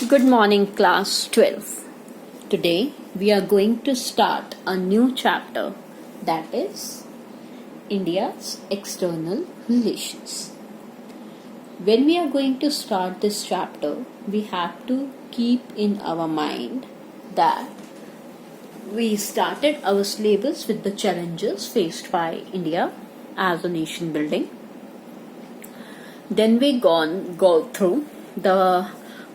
Good morning, class 12. Today we are going to start a new chapter, that is India's external relations. When we are going to start this chapter, we have to keep in our mind that we started our syllabus with the challenges faced by India as a nation building. Then we go through the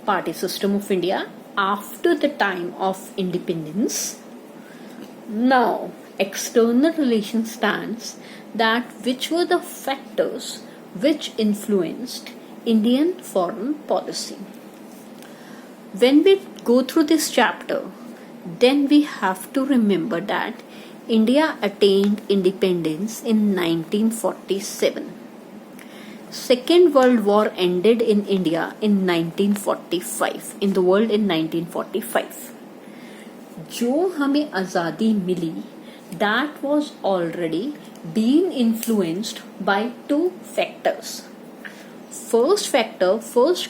party system of India after the time of independence. Now, external relations stands that which were the factors which influenced Indian foreign policy. When we go through this chapter, then we have to remember that India attained independence in 1947. Second World War ended in India in 1945, in the world in 1945. जो हमें आज़ादी मिली, that was already being influenced by two factors. First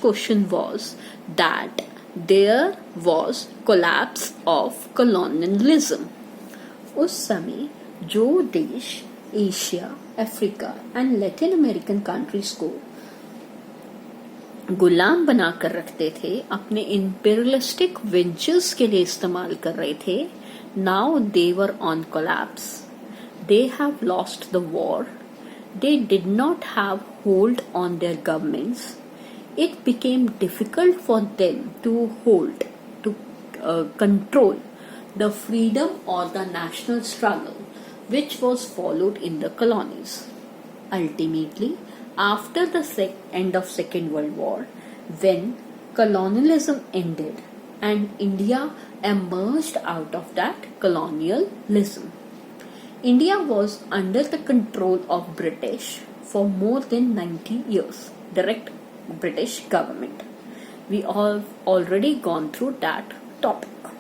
question was that there was collapse of colonialism. उस समय जो देश Asia, Africa and Latin American countries को गुलाम बनाकर रखते थे, अपने इंपीरियलिस्टिक वेंचर्स के लिए इस्तेमाल कर रहे थे, now they were on collapse. They have lost the war. They did not have hold on their governments. It became difficult for them to hold, to control the freedom और the national struggle which was followed in the colonies. Ultimately, after the end of Second World War, when colonialism ended and India emerged out of that colonialism, India was under the control of British for more than 90 years, direct British government. We have already gone through that topic.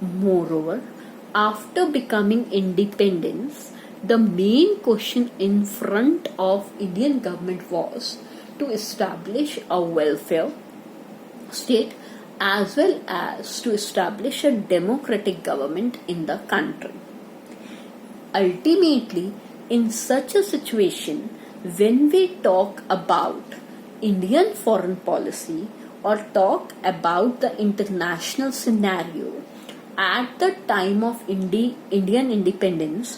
Moreover, after becoming independence, the main question in front of Indian government was to establish a welfare state as well as to establish a democratic government in the country. Ultimately, in such a situation, when we talk about Indian foreign policy or talk about the international scenario, at the time of Indian independence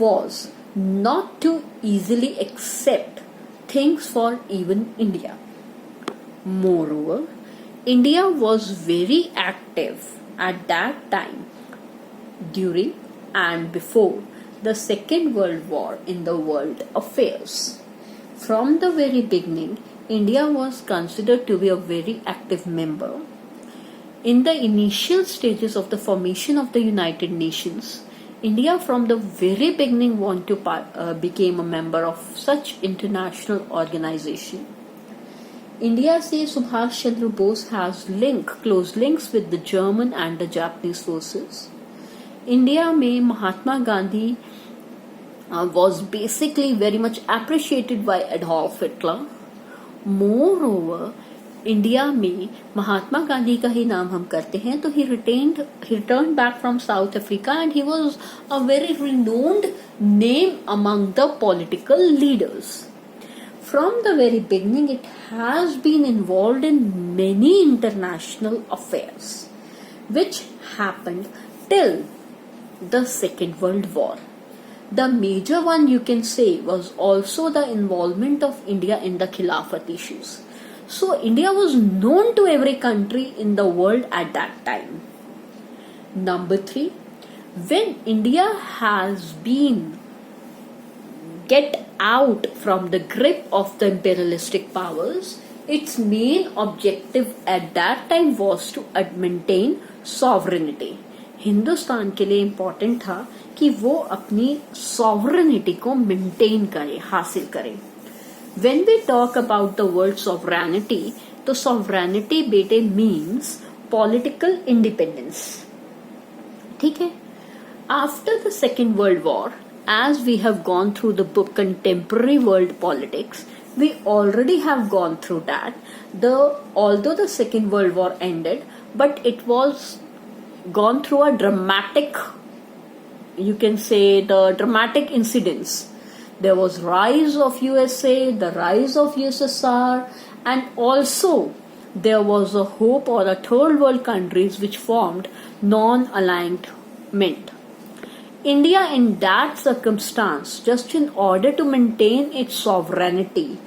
was not to easily accept things for even India. Moreover, India was very active at that time during and before the Second World War in the world affairs. From the very beginning, India was considered to be a very active member. In the initial stages of the formation of the United Nations, India from the very beginning became a member of such international organization. India says Subhash Chandra Bose has close links with the German and the Japanese forces. India में Mahatma Gandhi was basically very much appreciated by Adolf Hitler. Moreover, India में महात्मा गांधी का ही नाम हम करते हैं तो he returned back from South Africa and he was a very renowned name among the political leaders. From the very beginning, it has been involved in many international affairs which happened till the Second World War. The major one you can say was also the involvement of India in the Khilafat issues. So India was known to every country in the world at that time. Number 3, when India has been get out from the grip of the imperialistic powers, its main objective at that time was to maintain sovereignty. Hindustan के लिए important था कि वो अपनी sovereignty को maintain करे, हासिल करे. When we talk about the word sovereignty, तो sovereignty बेटे means political independence. ठीक है? After the Second World War, as we have gone through the book Contemporary World Politics, We already have gone through that. Although the Second World War ended, but it was gone through a dramatic, you can say, the dramatic incidents. There was rise of USA, the rise of USSR, and also there was a hope or a third world countries which formed non-alignment. India in that circumstance, just in order to maintain its sovereignty,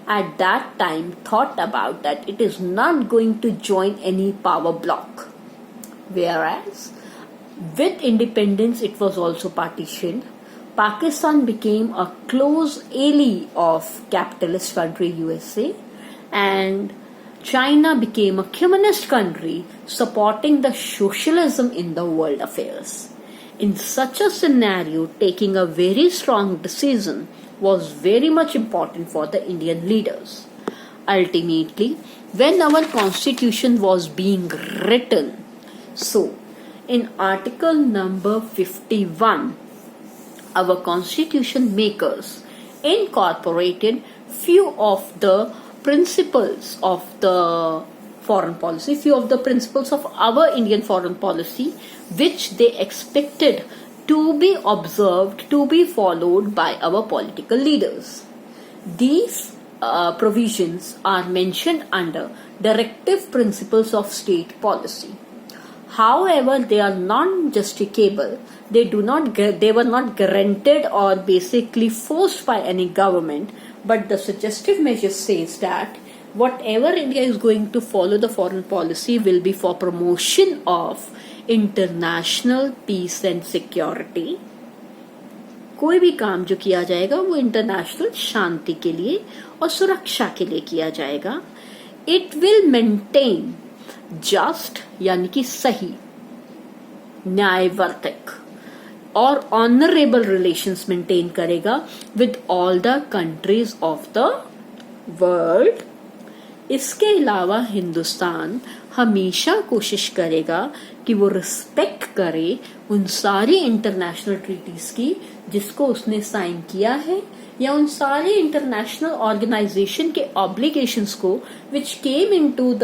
at that time thought about that it is not going to join any power bloc. Whereas with independence it was also partitioned. Pakistan became a close ally of capitalist country USA, and China became a communist country supporting the socialism in the world affairs. In such a scenario, taking a very strong decision was very much important for the Indian leaders. Ultimately, when our constitution was being written, so in article number 51, our constitution makers incorporated few of the principles of the foreign policy, few of the principles of our Indian foreign policy, which they expected to be observed, to be followed by our political leaders. These provisions are mentioned under Directive Principles of State Policy. However, they are non-justicable. They were not granted or basically forced by any government, but the suggestive measure says that whatever India is going to follow the foreign policy will be for promotion of international peace and security. कोई भी काम जो किया जाएगा वो international शांति के लिए और सुरक्षा के लिए किया जाएगा. इट विल मेंटेन जस्ट यानी कि सही, न्यायवर्तक और ऑनरेबल रिलेशंस मेंटेन करेगा with all the countries of the world. इसके अलावा हिंदुस्तान हमेशा कोशिश करेगा कि वो रिस्पेक्ट करे उन सारी इंटरनेशनल ट्रीटीज की जिसको उसने साइन किया है, या उन सारे इंटरनेशनल ऑर्गेनाइजेशन के ऑब्लिगेशंस को विच केम इनटू द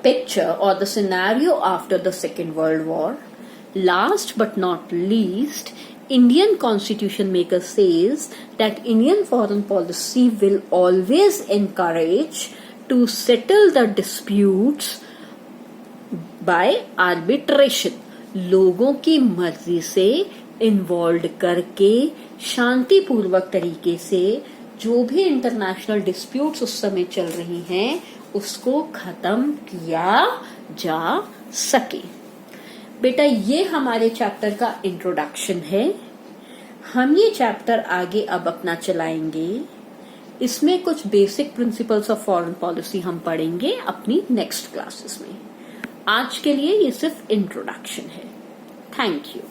पिक्चर और the scenario after the second world war. Last but not least, Indian constitution maker says that Indian foreign policy will always encourage to settle the disputes by arbitration. लोगों की मर्जी से involve करके शांतिपूर्वक तरीके से जो भी इंटरनेशनल डिस्प्यूट्स उस समय चल रही हैं उसको खत्म किया जा सके. बेटा, ये हमारे चैप्टर का इंट्रोडक्शन है. हम ये चैप्टर आगे अब अपना चलाएंगे. इसमें कुछ basic principles of foreign policy हम पढ़ेंगे अपनी नेक्स्ट क्लासेस में. आज के लिए ये सिर्फ इंट्रोडक्शन है. Thank you.